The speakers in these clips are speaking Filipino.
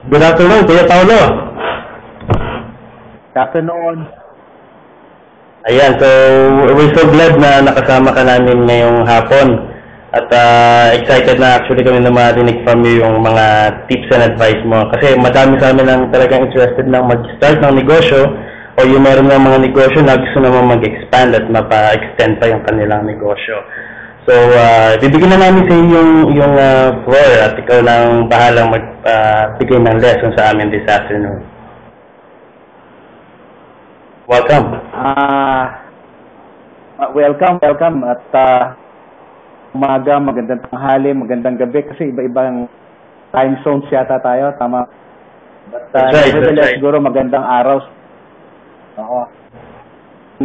Good afternoon, Kuya Paulo. Good afternoon. Ayan, so we're so glad na nakasama ka namin ngayong hapon. At excited na actually kami na marinig from you yung mga tips and advice mo. Kasi madami sa amin ang talagang interested na mag-start ng negosyo o yung meron ng mga negosyo na gusto naman mag-expand at mapa-extend pa yung kanilang negosyo. So, bibigyan na namin sa inyo yung floor at ikaw nang bahalang magbigay ng lesson sa amin this afternoon. Welcome. Welcome at umaga, magandang tanghali, magandang gabi kasi iba-ibang time zones yata tayo, tama? But nevertheless, siguro magandang araw. Oo.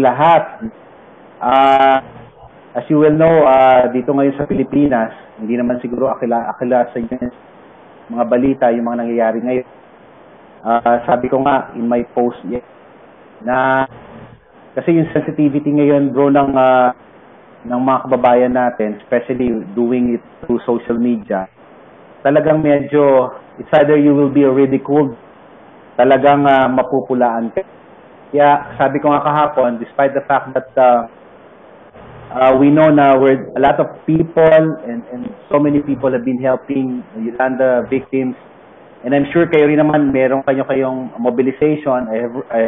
Lahat. As you will know, dito ngayon sa Pilipinas, hindi naman siguro akila sa inyo mga balita, yung mga nangyayari ngayon. Sabi ko nga in my post na kasi yung sensitivity ngayon bro ng mga kababayan natin, especially doing it through social media, talagang medyo it's either you will be ridiculed, talagang mapupulaan ka. Kaya sabi ko nga kahapon, despite the fact that we know na a lot of people and so many people have been helping Yolanda victims, and I'm sure kayo rin naman meron kayong mobilization. I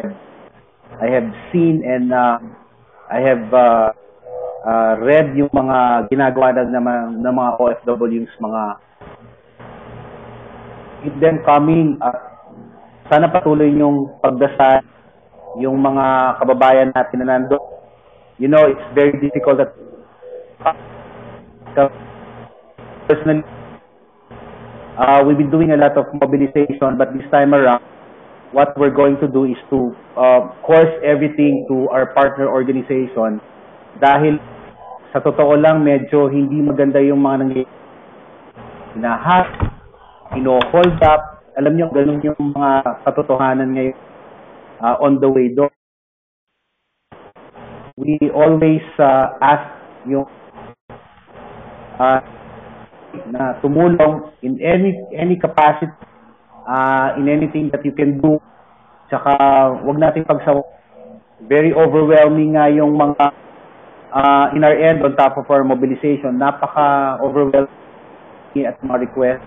have seen and I have read yung mga ginagawa ng mga OFWs, mga keep them coming. Sana patuloy yung pagdasal yung mga kababayan natin na nandun. You know, it's very difficult that personally we've been doing a lot of mobilization, but this time around what we're going to do is to course everything to our partner organization dahil sa totoo lang medyo hindi maganda yung mga nangyayari. Hold up. Alam niyo, ganun yung mga katotohanan ngayon on the way doon. We always ask yung na tumulong in any capacity, in anything that you can do. Tsaka wag nating pagsawa. Very overwhelming nga yung mga in our end on top of our mobilization. Napaka-overwhelming at mga request.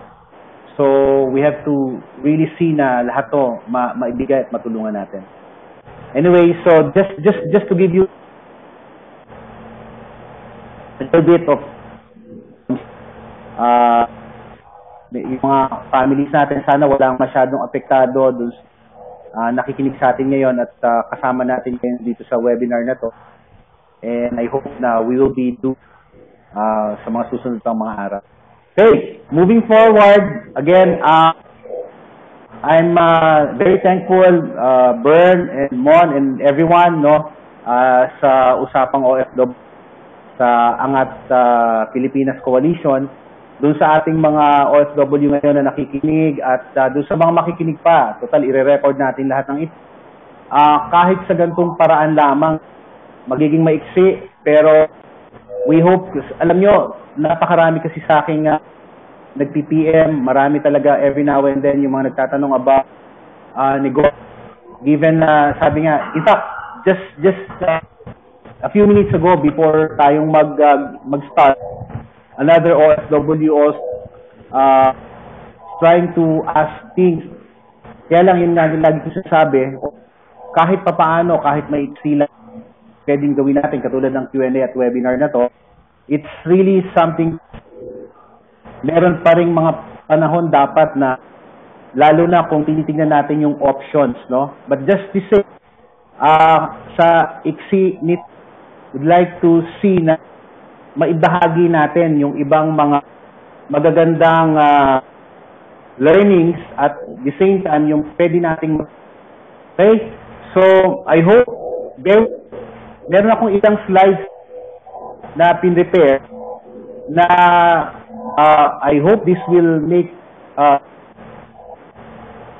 So we have to really see na lahat to maibigay at matulungan natin. Anyway, so just to give you a little bit of yung mga families natin, sana walang masyadong apektado dun nakikinig sa atin ngayon at kasama natin ngayon dito sa webinar na to. And I hope na we will be sa mga susunod pang mga araw. Okay, moving forward, again, I'm very thankful, Bern and Mon and everyone, no, sa usapang OFW sa Angat Pilipinas Coalition, dun sa ating mga OFW ngayon na nakikinig at dun sa mga makikinig pa, total ire-record natin lahat ng ito. Kahit sa gantong paraan lamang, magiging maiksi, pero we hope, alam nyo, napakarami kasi sa akin nag-PPM, marami talaga every now and then yung mga nagtatanong about negosyo. Given sabi nga, in fact, just a few minutes ago before tayong mag-start, another OFW also trying to ask things. Kaya lang yun nga lagi ko sasabi, kahit papaano, kahit may sila pwedeng gawin natin katulad ng Q&A at webinar na to, it's really something, meron pa ring mga panahon dapat na, lalo na kung tinitingnan natin yung options, no? But just to say, sa ICSI, would like to see na maibahagi natin yung ibang mga magagandang learnings at the same time yung pwede nating okay? So, I hope meron akong ilang slides na pin-repair na I hope this will make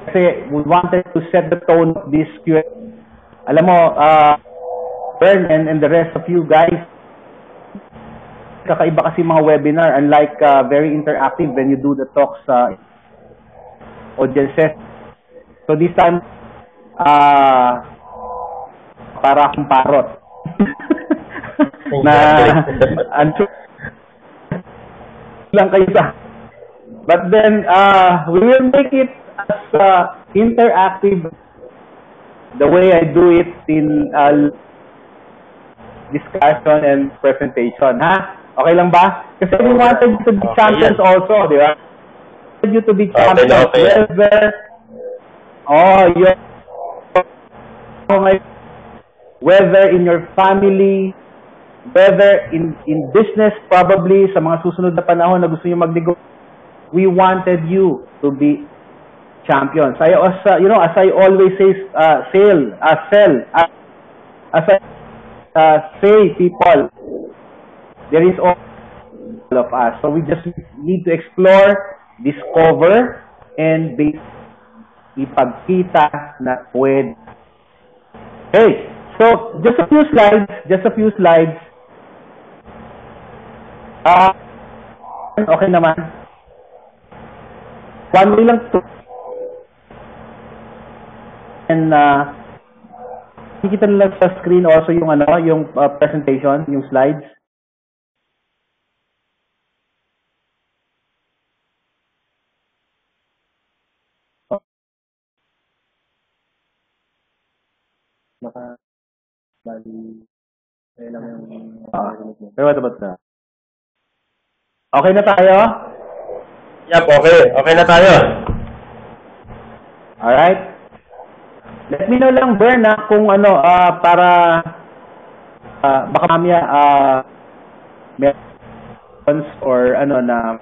kasi we wanted to set the tone of this Q&A. Alam mo, Bern and the rest of you guys, kakaiba kasi mga webinar, unlike very interactive when you do the talks audiences. So this time, para akong parot. Na, lang kayo sa. But then, we will make it as interactive the way I do it in discussion and presentation. Ha? Okay lang ba? Kasi we wanted to be champions also, di ba? We wanted you to be champions. Whether in your family, whether in business, probably sa mga susunod na panahon na gusto niyo mag-negosyo, we wanted you to be champions. As I always say, say people, there is all of us. So we just need to explore, discover, and ipagkita na pwede. Okay, so just a few slides. Okay naman. One way lang to. And nakikita nila sa screen also yung presentation, yung slides. Pero what about that? Okay na tayo? Yep, okay. Okay na tayo. Alright. Let me know lang, Bern, kung para baka mamaya may or na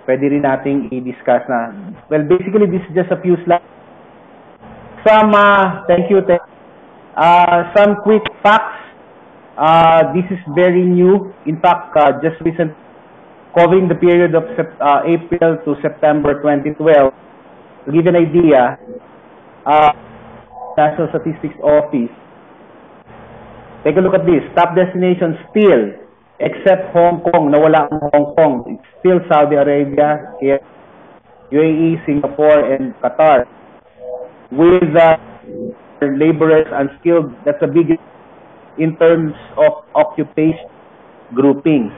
pwede rin nating i-discuss na. Well, basically, this is just a few slides. Thank you. Some quick facts. This is very new. In fact, just recent, covering the period of April to September 2012. To give an idea, National Statistics Office. Take a look at this. Top destinations still, except Hong Kong. Nawala ang Hong Kong. It's still Saudi Arabia, UAE, Singapore, and Qatar. With laborers unskilled, that's the biggest in terms of occupation groupings.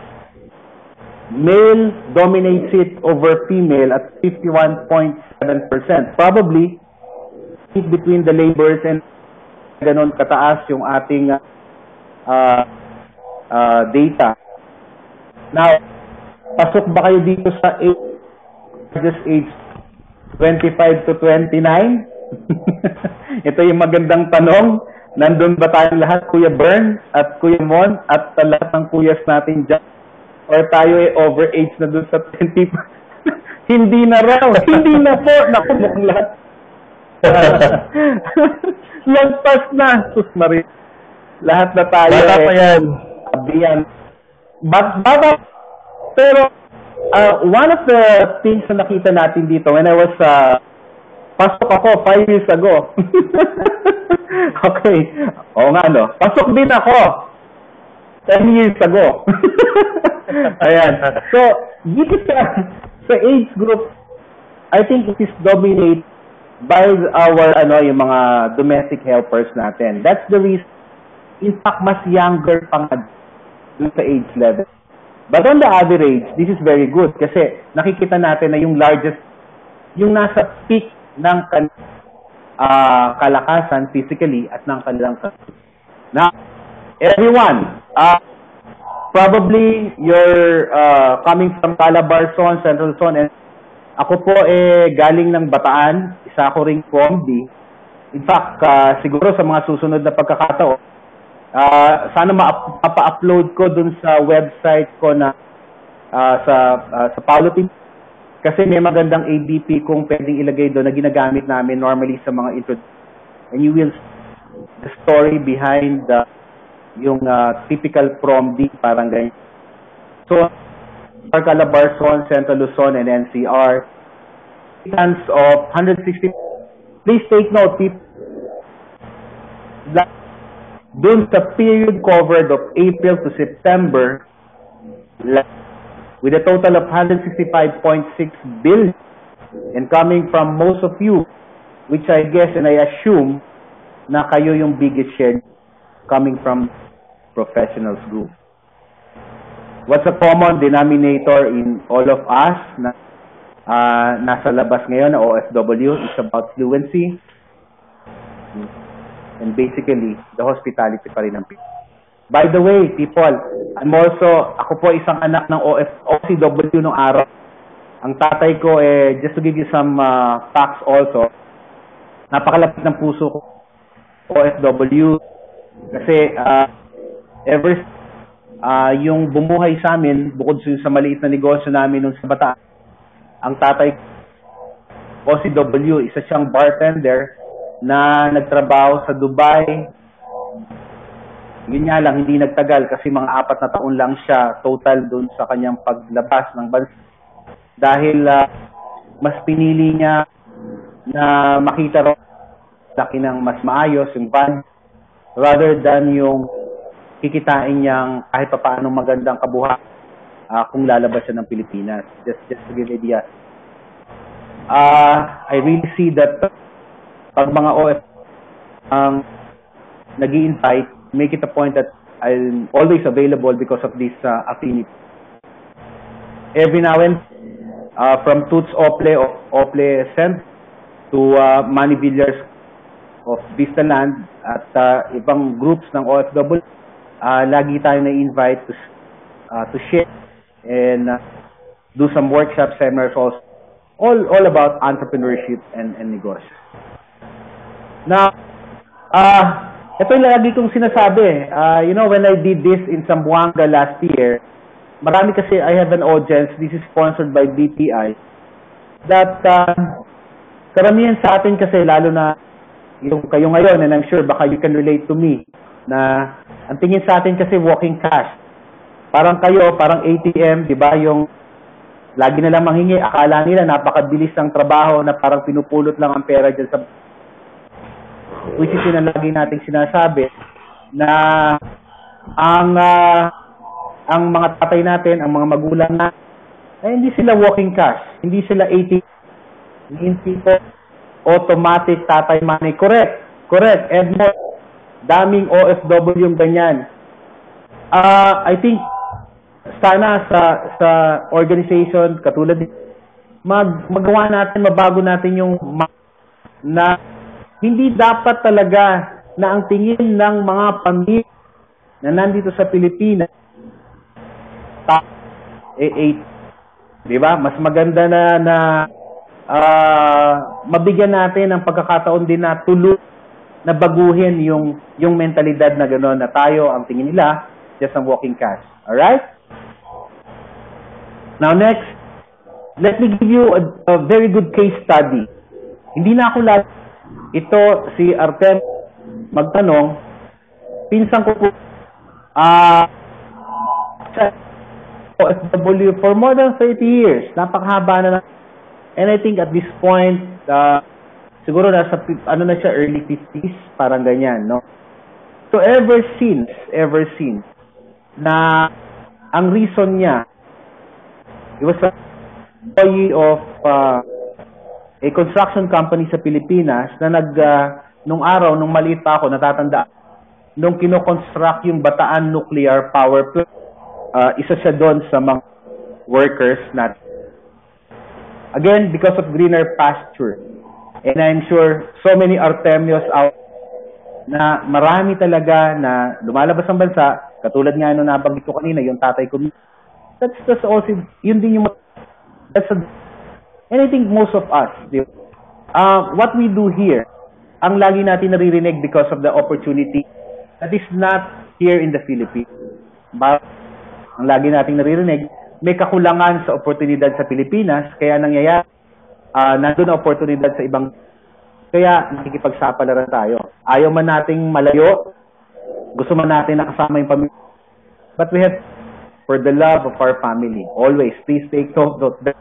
Male dominates it over female at 51.7%. Probably between the laborers and ganon kataas yung ating data. Now, pasok ba kayo dito sa age 25 to 29? Ito yung magandang tanong. Nandun ba tayong lahat, Kuya Bern at Kuya Mon at lahat ng kuyas natin dyan? Or tayo over age na dun sa 20? Hindi na raw. Hindi na po. Naku, mukhang lahat. Lagpas na. Sus Maria. Lahat na tayo. Bata pa yan. Abiyan. Bata. Pero, one of the things na nakita natin dito, when I was, pasok ako 5 years ago. Okay. Oo nga, no? Pasok din ako 10 years ago. Ayan. So, dito sa age group, I think it is dominated by our, yung mga domestic helpers natin. That's the reason. In fact, mas younger pa nga sa age level. But on the average, this is very good kasi nakikita natin na yung largest, yung nasa peak ng kalakasan physically at ng kanilang Now, everyone, probably you're coming from Calabarzon, Central Zone, and ako po galing ng Bataan, isa ko ring Combi. In fact, siguro sa mga susunod na pagkakataon, sana mapa-upload ko dun sa website ko na sa Paulo Team. Kasi may magandang ABP kung pwedeng ilagay doon na ginagamit namin normally sa mga intro. And you will see the story behind yung typical prom D, parang ganyan. So, Calabarzon, Central Luzon, and NCR, tons of 160. Please take note, people, doon sa period covered of April to September, with a total of 165.6 billion, And coming from most of you, which I guess and I assume na kayo yung biggest share coming from professionals group. What's a common denominator in all of us na nasa labas ngayon na OFW? It's about fluency. And basically, the hospitality pa rin ang people. By the way, people, ako po isang anak ng OCW nung araw. Ang tatay ko, just to give you some facts also, napakalapit ng puso ko, OFW. Kasi, yung bumuhay sa amin, bukod sa maliit na negosyo namin nung sa Bataan, ang tatay ko, OCW, isa siyang bartender na nagtrabaho sa Dubai. Yun nga lang, hindi nagtagal kasi mga 4 na taon lang siya total dun sa kanyang paglabas ng bansa. Dahil mas pinili niya na makita rin laki ng mas maayos yung van rather than yung kikitain niyang kahit pa paanong magandang kabuhay kung lalabas siya ng Pilipinas. Just to give you an idea. I really see that pag mga OF nag-i-invite, make it a point that I'm always available because of this affinity. Every now and from Toots Ople Cent to Manny Villas of Vistaland at ibang groups ng OFW, lagi tayo na-invite to share and do some workshops, seminars also, all about entrepreneurship and negosyo. Now, ito yung lagi kong sinasabi. When I did this in Zamboanga last year, marami kasi, I have an audience, this is sponsored by BPI, that karamihan sa atin kasi, lalo na yung kayo ngayon, and I'm sure baka you can relate to me, na ang tingin sa atin kasi walking cash. Parang kayo, parang ATM, di ba? Yung lagi na lang manghingi, akala nila napakabilis ng trabaho na parang pinupulot lang ang pera dyan sa which is yung lagi nating sinasabi na ang mga tatay natin, ang mga magulang na hindi sila walking cash, hindi sila 80, hindi po automatic tatay money. Correct. And more, daming OFW yung ganyan. I think sana sa organization katulad magawa natin, mabago natin yung na hindi dapat talaga na ang tingin ng mga pamilya na nandito sa Pilipinas, di ba? Mas maganda na mabigyan natin ng pagkakataon din na na baguhin yung mentalidad na gano'n na tayo, ang tingin nila, just ang walking cash. Alright? Now next, let me give you a very good case study. Hindi na ako ito si Artem magtanong, pinsan ko po sa OFW for more than 30 years. Napakahaba na. And I think at this point, siguro nasa na siya, early 50s, parang ganyan, no? So ever since na ang reason niya, he was an employee of a construction company sa Pilipinas na nung araw, nung maliit pa ako, natatanda, nung kino-construct yung Bataan Nuclear Power Plant, isa siya doon sa mga workers natin. Again, because of greener pasture. And I'm sure so many Artemios out na marami talaga na lumalabas ang bansa, katulad nga nung nabanggit ko kanina, yung tatay ko. That's also, yun din yung, and I think most of us, what we do here, ang lagi natin naririnig because of the opportunity that is not here in the Philippines. But ang lagi natin naririnig, may kakulangan sa oportunidad sa Pilipinas, kaya nangyayari, nandun na oportunidad sa ibang, kaya nakikipagsapalaran tayo. Ayaw man nating malayo, gusto man natin nakasama yung pamilya, but we have, for the love of our family, always, please take note of that.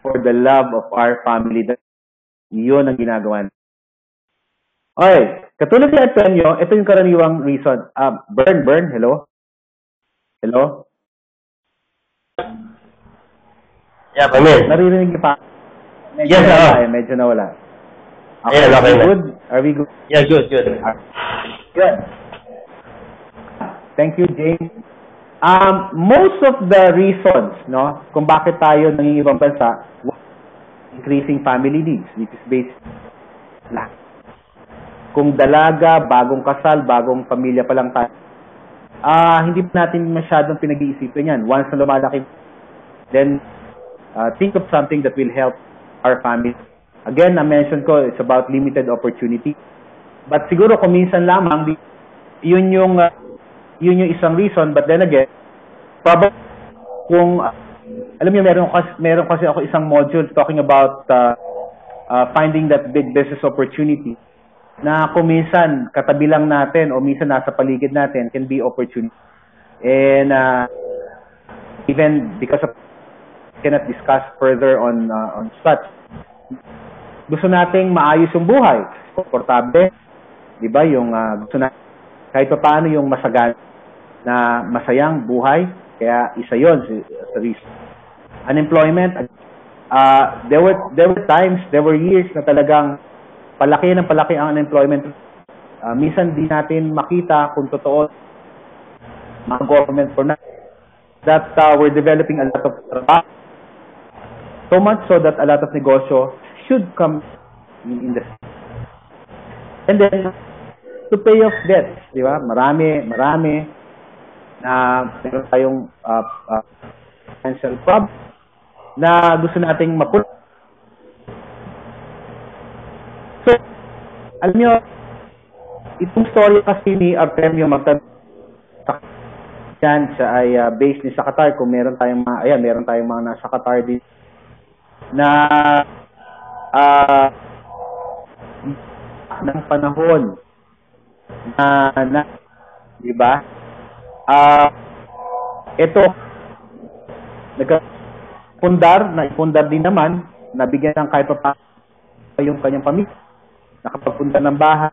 For the love of our family, that yun ang ginagawa. Okay, katulad ni Antonio, ito yung karaniwang reason. Bern, hello? Hello? Yeah, Pamir. Naririnig niyo pa? Medyo Yes, nawala oo. medyo nawala. Ayan, okay na. Good? Are we good? Yeah, good, good. Good. Thank you, James. Most of the reasons, no, kung bakit tayo nangingibang bansa, increasing family needs, which is based lahat. Kung dalaga, bagong kasal, bagong pamilya pa lang tayo, hindi pa natin masyadong pinag-iisipin yan. Once na lumalaki, then think of something that will help our family. Again, na-mention ko, it's about limited opportunity. But siguro kung minsan lamang, yun yung isang reason. But then again, probably kung, alam niyo, meron kasi ako isang module talking about finding that big business opportunity na kung minsan katabi lang natin o minsan nasa paligid natin can be opportunity. And even because of cannot discuss further on such, gusto nating maayos yung buhay, komportable, di ba? Yung gusto na kahit pa paano yung masagan na masayang buhay, kaya isa yon sa reason. Unemployment, there were times, there were years na talagang palaki ng palaki ang unemployment. Minsan di natin makita kung totoo mga government for now that we're developing a lot of trabaho. So much so that a lot of negosyo should come in the and then to pay off debts, di ba? Marami na meron tayong financial problem na gusto nating mapul. So, alam nyo, itong story kasi ni Artemio Magtan yan, siya ay based ni sa Qatar. Kung meron tayong mga nasa Qatar din na ng panahon na di ba? Ito naipundar din naman, nabigyan ng kahit pa yung kanyang pamilya, nakapagpundar ng bahay,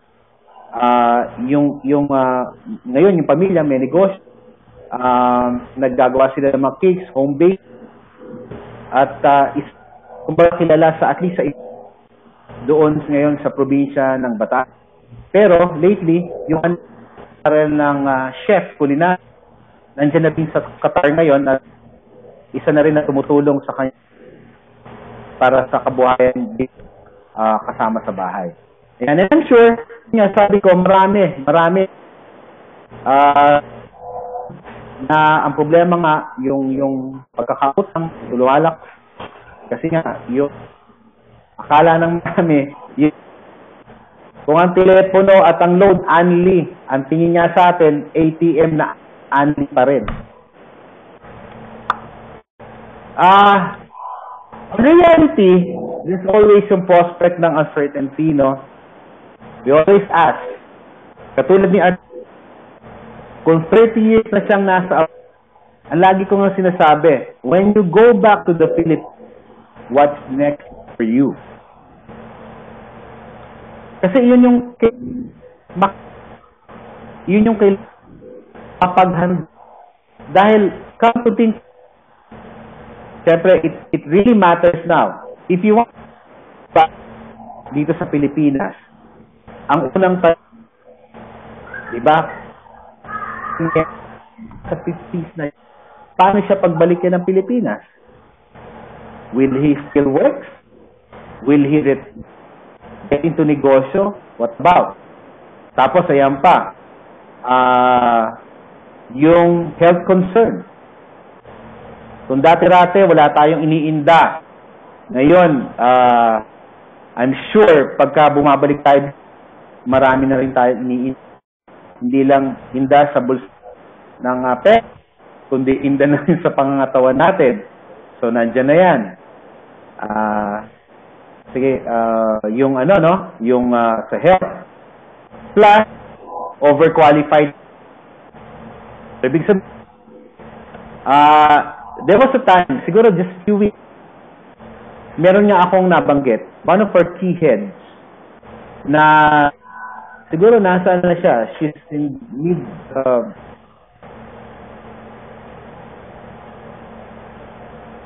ngayon yung pamilya may negosyo, naggagawa sila ng mga cakes, home bake, at kumbaga kilala sa at least sa doon ngayon sa probinsya ng Bataan. Pero lately, yung aral ng chef culinary, nandiyan na din sa Qatar ngayon at isa na rin na tumutulong sa kanya para sa kabuhayan kasama sa bahay. And I'm sure, sabi ko, marami na ang problema nga yung pagkakautang, tuluwalak. Kasi nga, yung akala ng marami, kung ang telepono at ang load only, ang tingin nga sa atin, ATM na only pa rin. In reality, there's always yung prospect ng uncertainty, no? We always ask, katulad ni Art, kung 30 years na siyang nasa, ang lagi ko nga sinasabi, when you go back to the Philippines, what's next for you? Kasi yun yung paghanda. Dahil, come to think, siyempre, it really matters now. If you want back dito sa Pilipinas, ang unang diba, sa 50s na, paano siya pagbalik ng Pilipinas? Will he still work? Will he get into negosyo? What about? Tapos, ayan pa, yung health concern. Kung dati-rate, wala tayong iniinda. Ngayon, I'm sure, pagka bumabalik tayo, marami na rin tayo iniinda. Hindi lang inda sa bulsa ng pet, kundi inda na rin sa pangangatawan natin. So, nandyan na yan. Sige, yung yung sa health, plus, overqualified. Ibig sabihin, there was a time, siguro just few weeks, meron nga akong nabanggit, one of our key heads, na siguro nasa na siya, she's in mid